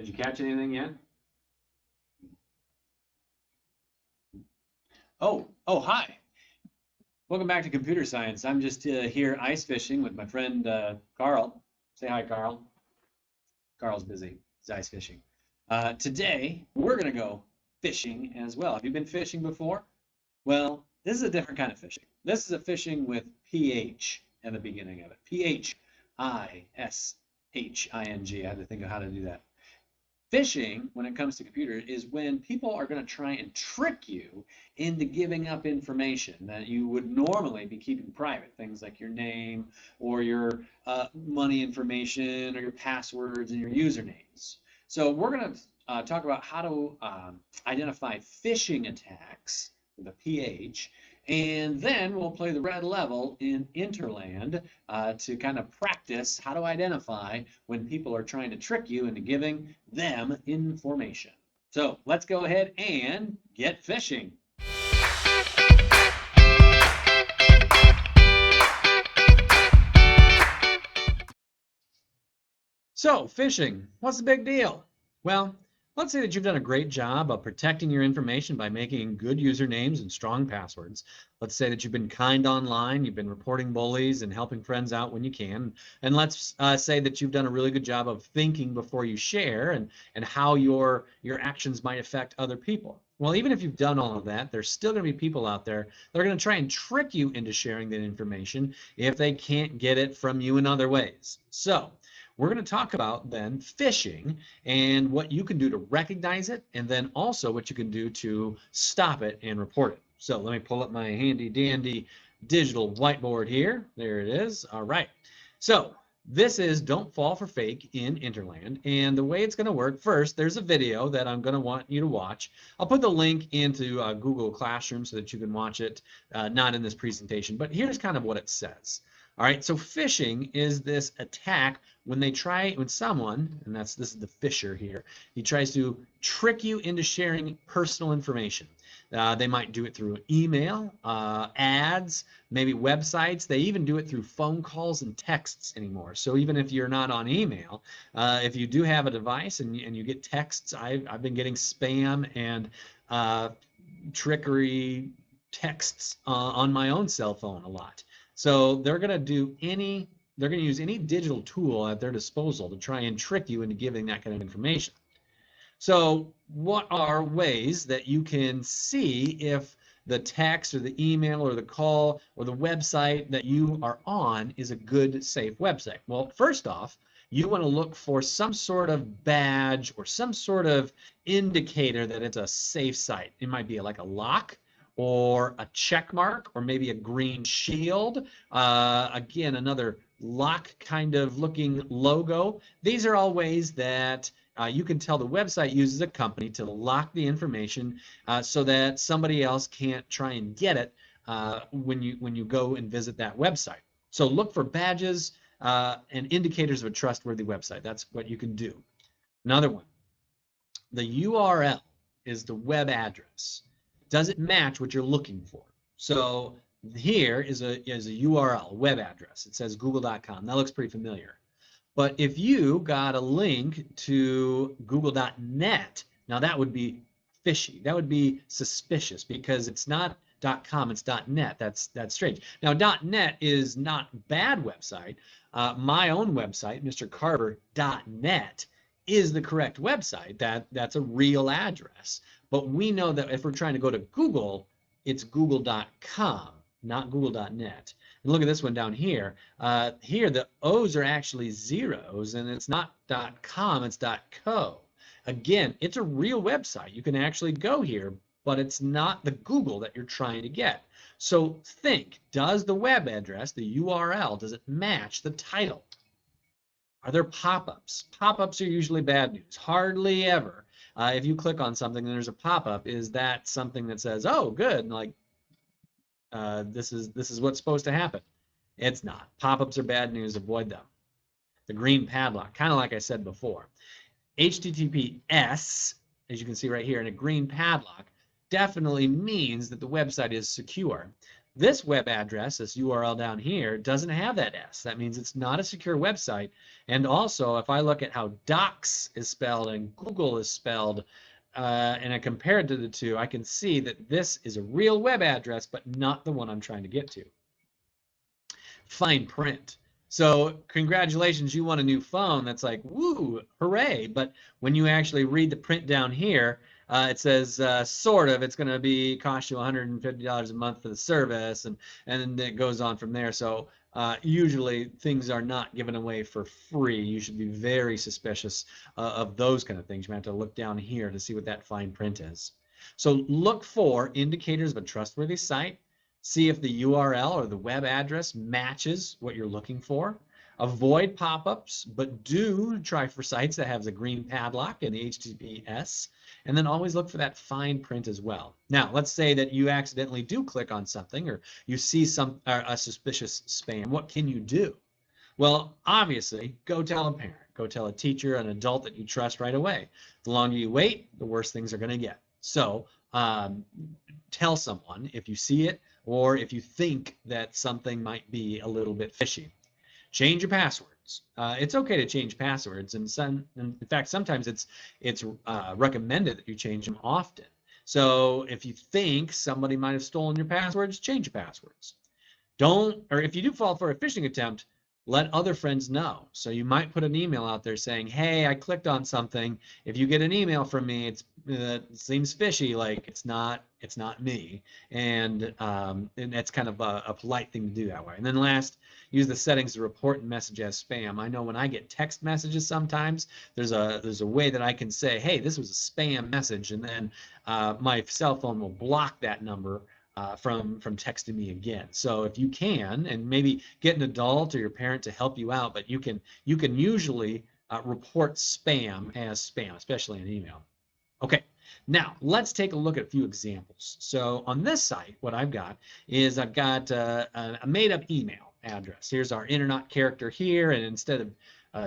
Did you catch anything yet? Oh, hi. Welcome back to Computer Science. I'm just here ice fishing with my friend Carl. Say hi, Carl. Carl's busy. He's ice fishing. Today, we're going to go fishing as well. Have you been fishing before? Well, this is a different kind of fishing. This is a fishing with PH at the beginning of it. P-H-I-S-H-I-N-G. I had to think of how to do that. Phishing, when it comes to computers, is when people are going to try and trick you into giving up information that you would normally be keeping private, things like your name or your money information or your passwords and your usernames. So we're going to talk about how to identify phishing attacks with a PH, and then we'll play the red level in Interland to kind of practice how to identify when people are trying to trick you into giving them information. So let's go ahead and get fishing. So phishing, what's the big deal? Well, let's say that you've done a great job of protecting your information by making good usernames and strong passwords. Let's say that you've been kind online, you've been reporting bullies and helping friends out when you can. And let's say that you've done a really good job of thinking before you share and how your actions might affect other people. Well, even if you've done all of that, there's still going to be people out there that are going to try and trick you into sharing that information if they can't get it from you in other ways. So we're going to talk about then phishing and what you can do to recognize it, and then also what you can do to stop it and report it. So let me pull up my handy dandy digital whiteboard here. There it is. All right. So this is Don't Fall for Fake in Interland. And the way it's going to work, first, there's a video that I'm going to want you to watch. I'll put the link into Google Classroom so that you can watch it, not in this presentation, but here's kind of what it says. All right, so phishing is this attack when someone, and this is the fisher here, he tries to trick you into sharing personal information. They might do it through email, ads, maybe websites. They even do it through phone calls and texts anymore. So even if you're not on email, if you do have a device and you get texts, I've been getting spam and trickery texts on my own cell phone a lot. So they're going to use any digital tool at their disposal to try and trick you into giving that kind of information. So what are ways that you can see if the text or the email or the call or the website that you are on is a good, safe website? Well, first off, you want to look for some sort of badge or some sort of indicator that it's a safe site. It might be like a lock or a check mark, or maybe a green shield. Again, another lock kind of looking logo. These are all ways that you can tell the website uses a company to lock the information so that somebody else can't try and get it when you go and visit that website. So look for badges and indicators of a trustworthy website. That's what you can do. Another one, the URL is the web address. Does it match what you're looking for? So here is a URL, a web address. It says google.com. That looks pretty familiar. But if you got a link to google.net, now that would be fishy. That would be suspicious because it's not .com, it's .net. That's strange. Now .net is not a bad website. My own website, mrcarver.net, is the correct website. That's a real address. But we know that if we're trying to go to Google, it's google.com, not google.net. And look at this one down here. Here the O's are actually zeros, and it's not .com, it's .co. Again, it's a real website. You can actually go here, but it's not the Google that you're trying to get. So think, does the web address, the URL, does it match the title? Are there pop-ups? Pop-ups are usually bad news. Hardly ever. If you click on something and there's a pop-up, is that something that says, "Oh, good, like this is what's supposed to happen"? It's not. Pop-ups are bad news. Avoid them. The green padlock, kind of like I said before. HTTPS, as you can see right here, in a green padlock, definitely means that the website is secure. This web address, this URL down here, doesn't have that S. That means it's not a secure website. And also, if I look at how Docs is spelled and Google is spelled, and I compare it to the two, I can see that this is a real web address, but not the one I'm trying to get to. Fine print. So congratulations, you won a new phone. That's like, woo, hooray. But when you actually read the print down here, it says sort of it's going to be cost you $150 a month for the service, and then it goes on from there. So usually things are not given away for free. You should be very suspicious of those kind of things. You have to look down here to see what that fine print is. So look for indicators of a trustworthy site. See if the URL or the web address matches what you're looking for. Avoid pop-ups, but do try for sites that have the green padlock and the HTTPS, and then always look for that fine print as well. Now, let's say that you accidentally do click on something, or you see a suspicious spam. What can you do? Well, obviously, go tell a parent, go tell a teacher, an adult that you trust right away. The longer you wait, the worse things are going to get. So tell someone if you see it, or if you think that something might be a little bit fishy. Change your passwords. It's okay to change passwords, and in fact, sometimes it's recommended that you change them often. So if you think somebody might have stolen your passwords, change your passwords. Or if you do fall for a phishing attempt, let other friends know. So you might put an email out there saying, hey, I clicked on something. If you get an email from me, it seems fishy, like it's not me. And that's kind of a polite thing to do that way. And then last, use the settings to report and message as spam. I know when I get text messages sometimes, there's a way that I can say, hey, this was a spam message, and then my cell phone will block that number from texting me again. So if you can, and maybe get an adult or your parent to help you out, but you can usually report spam as spam, especially in email. Okay, now let's take a look at a few examples. So on this site, what I've got is I've got a made-up email address. Here's our internet character here, and instead of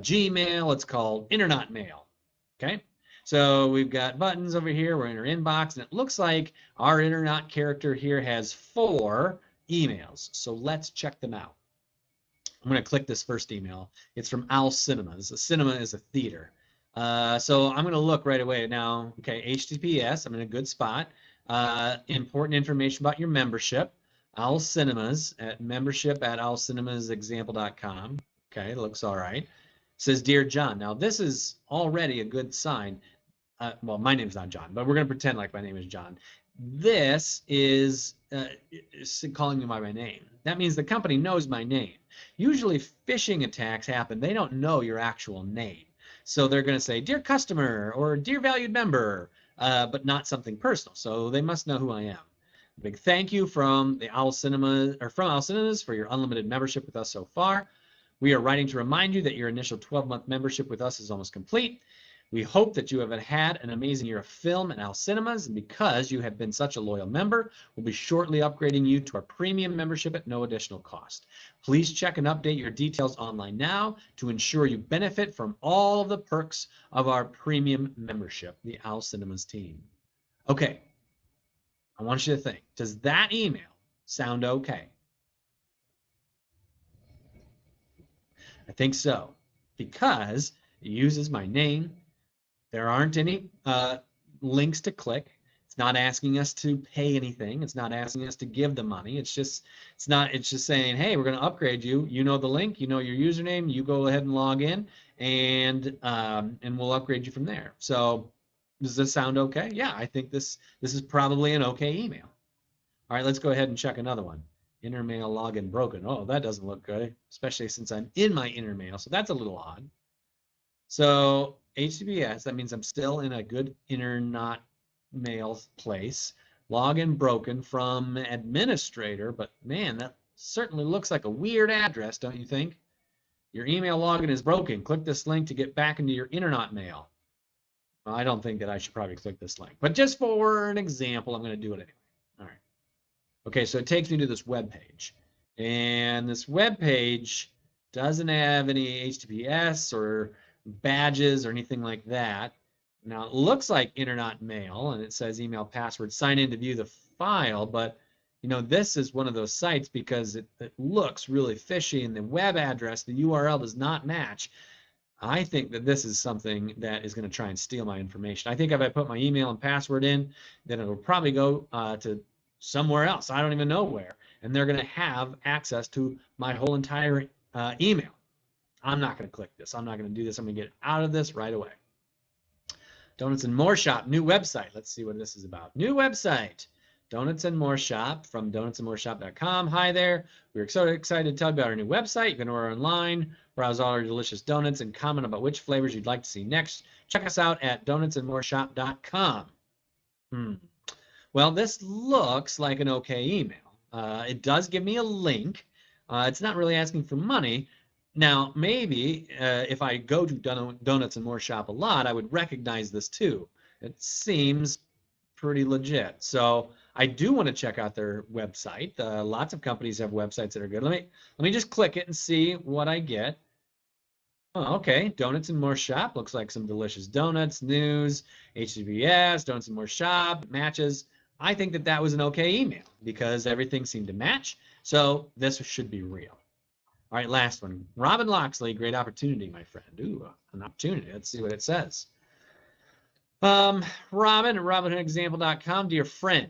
Gmail, it's called Internet Mail. Okay. So we've got buttons over here. We're in our inbox, and it looks like our internet character here has 4 emails. So let's check them out. I'm going to click this first email. It's from Owl Cinemas. A cinema is a theater. So I'm going to look right away now. Okay, HTTPS. I'm in a good spot. Important information about your membership. Owl Cinemas at membership@owlcinemasexample.com. Okay, looks all right. It says, Dear John. Now this is already a good sign. Well, my name's not John, but we're going to pretend like my name is John. This is calling me by my name. That means the company knows my name. Usually phishing attacks happen. They don't know your actual name. So they're going to say, Dear customer, or Dear valued member, but not something personal. So they must know who I am. A big thank you from Owl Cinemas for your unlimited membership with us so far. We are writing to remind you that your initial 12-month membership with us is almost complete. We hope that you have had an amazing year of film at Owl Cinemas, and because you have been such a loyal member, we'll be shortly upgrading you to our premium membership at no additional cost. Please check and update your details online now to ensure you benefit from all of the perks of our premium membership, the Owl Cinemas team. Okay, I want you to think, does that email sound okay? I think so, because it uses my name. There aren't any links to click. It's not asking us to pay anything. It's not asking us to give the money. It's just saying, hey, we're going to upgrade you. You know the link. You know your username. You go ahead and log in, and we'll upgrade you from there. So does this sound okay? Yeah, I think this is probably an okay email. All right, let's go ahead and check another one. Intermail login broken. Oh, that doesn't look good, especially since I'm in my Intermail. So that's a little odd. So HTTPS, that means I'm still in a good internet mail place. Login broken from administrator, but man, that certainly looks like a weird address, don't you think? Your email login is broken. Click this link to get back into your internet mail. Well, I don't think that I should probably click this link, but just for an example, I'm going to do it anyway. All right. Okay, so it takes me to this web page, and this web page doesn't have any HTTPS or badges or anything like that. Now it looks like internet mail, and it says email password, sign in to view the file, but You know, this is one of those sites because it looks really fishy and the web address, the URL does not match. I think that this is something that is going to try and steal my information. I think if I put my email and password in, then it'll probably go to somewhere else. I don't even know where. And they're going to have access to my whole entire email. I'm not going to click this. I'm not going to do this. I'm going to get out of this right away. Donuts and More Shop, new website. Let's see what this is about. New website. Donuts and More Shop from donutsandmoreshop.com. Hi there. We're so excited to tell you about our new website. You can order online, browse all our delicious donuts, and comment about which flavors you'd like to see next. Check us out at donutsandmoreshop.com. Well, this looks like an okay email. It does give me a link. It's not really asking for money. Now, maybe if I go to Donuts and More Shop a lot, I would recognize this too. It seems pretty legit. So I do want to check out their website. Lots of companies have websites that are good. Let me just click it and see what I get. Oh, okay. Donuts and More Shop looks like some delicious donuts, news, HTTPS, Donuts and More Shop, matches. I think that was an okay email because everything seemed to match. So this should be real. All right, last one. Robin Loxley, great opportunity, my friend. Ooh, an opportunity. Let's see what it says. Robin at RobinHoodExample.com, dear friend.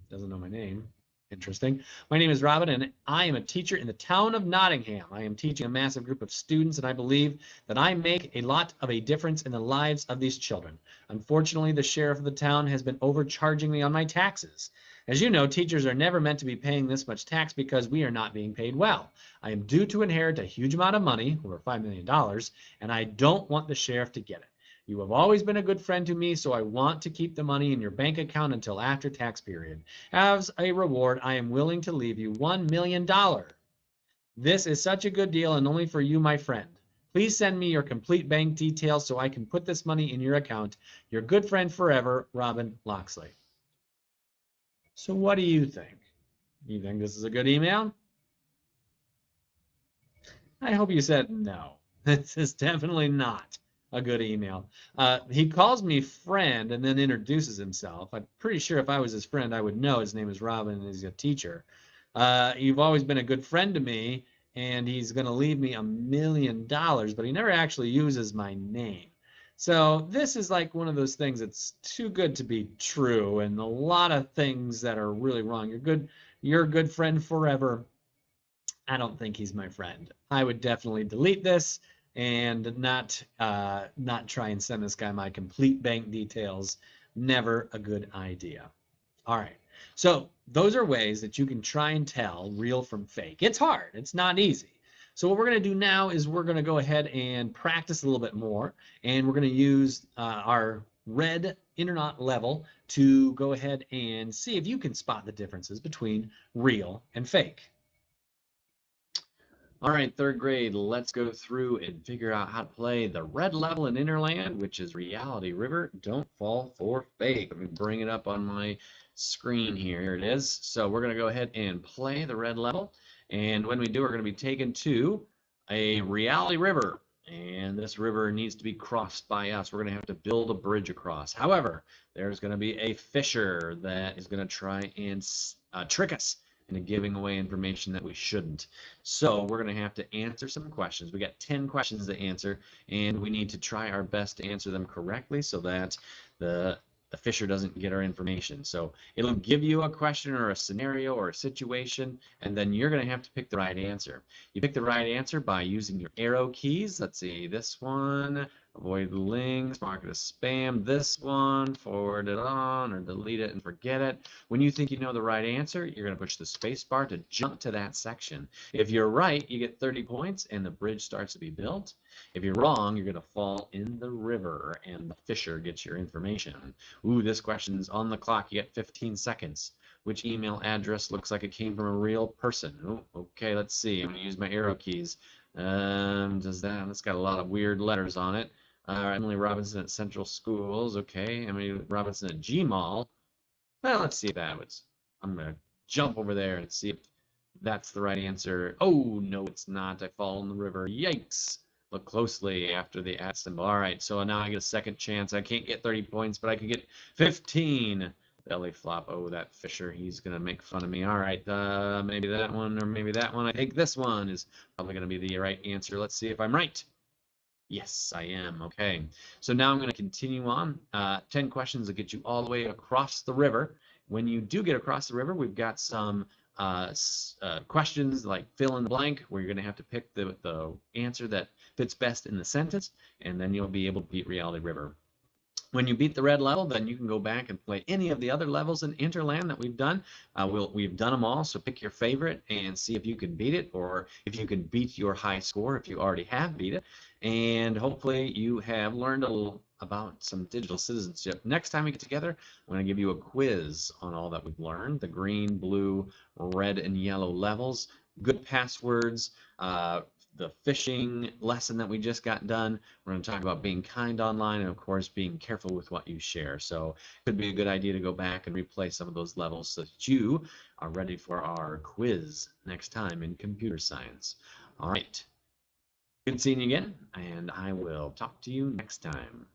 Doesn't know my name. Interesting. My name is Robin, and I am a teacher in the town of Nottingham. I am teaching a massive group of students, and I believe that I make a lot of a difference in the lives of these children. Unfortunately, the sheriff of the town has been overcharging me on my taxes. As you know, teachers are never meant to be paying this much tax because we are not being paid well. I am due to inherit a huge amount of money, over $5 million, and I don't want the sheriff to get it. You have always been a good friend to me, so I want to keep the money in your bank account until after tax period. As a reward, I am willing to leave you $1 million. This is such a good deal and only for you, my friend. Please send me your complete bank details so I can put this money in your account. Your good friend forever, Robin Loxley. So what do you think? You think this is a good email? I hope you said no. This is definitely not a good email. He calls me friend and then introduces himself. I'm pretty sure if I was his friend, I would know his name is Robin and he's a teacher. You've always been a good friend to me, and he's going to leave me $1 million, but he never actually uses my name. So this is like one of those things that's too good to be true, and a lot of things that are really wrong. You're a good friend forever. I don't think he's my friend. I would definitely delete this and not try and send this guy my complete bank details. Never a good idea. All right. So those are ways that you can try and tell real from fake. It's hard. It's not easy. So what we're going to do now is we're going to go ahead and practice a little bit more, and we're going to use our red internet level to go ahead and see if you can spot the differences between real and fake. All right, third grade, let's go through and figure out how to play the red level in Interland, which is Reality River. Don't fall for fake. Let me bring it up on my screen here. Here it is. So we're going to go ahead and play the red level. And when we do, we're going to be taken to a Reality River. And this river needs to be crossed by us. We're going to have to build a bridge across. However, there's going to be a fisher that is going to try and trick us into giving away information that we shouldn't. So we're going to have to answer some questions. We got 10 questions to answer, and we need to try our best to answer them correctly so that the fisher doesn't get our information. So it'll give you a question or a scenario or a situation, and then you're going to have to pick the right answer. You pick the right answer by using your arrow keys. Let's see, this one, avoid links, mark it as spam. This one, forward it on or delete it and forget it. When you think you know the right answer, you're going to push the space bar to jump to that section. If you're right, you get 30 points and the bridge starts to be built. If you're wrong, you're going to fall in the river and the fisher gets your information. Ooh, this question's on the clock. You get 15 seconds. Which email address looks like it came from a real person? Oh, okay, let's see. I'm going to use my arrow keys. That's got a lot of weird letters on it. Emily Robinson at Central Schools. Okay, Emily Robinson at Gmall. Well, let's see if that was. I'm going to jump over there and see if that's the right answer. Oh, no, it's not. I fall in the river. Yikes. Look closely after the @ symbol. All right, so now I get a second chance. I can't get 30 points, but I can get 15. Belly flop. Oh, that Fisher, he's going to make fun of me. All right, maybe that one or maybe that one. I think this one is probably going to be the right answer. Let's see if I'm right. Yes, I am. Okay. So now I'm going to continue on. 10 questions that get you all the way across the river. When you do get across the river, we've got some questions like fill in the blank, where you're going to have to pick the answer that fits best in the sentence, and then you'll be able to beat Reality River. When you beat the red level, then you can go back and play any of the other levels in Interland that we've done. We've done them all, so pick your favorite and see if you can beat it, or if you can beat your high score if you already have beat it. And hopefully you have learned a little about some digital citizenship. Next time we get together, I'm going to give you a quiz on all that we've learned, the green, blue, red, and yellow levels, good passwords, the fishing lesson that we just got done. We're going to talk about being kind online and, of course, being careful with what you share. So it could be a good idea to go back and replay some of those levels so that you are ready for our quiz next time in computer science. All right. Good seeing you again, and I will talk to you next time.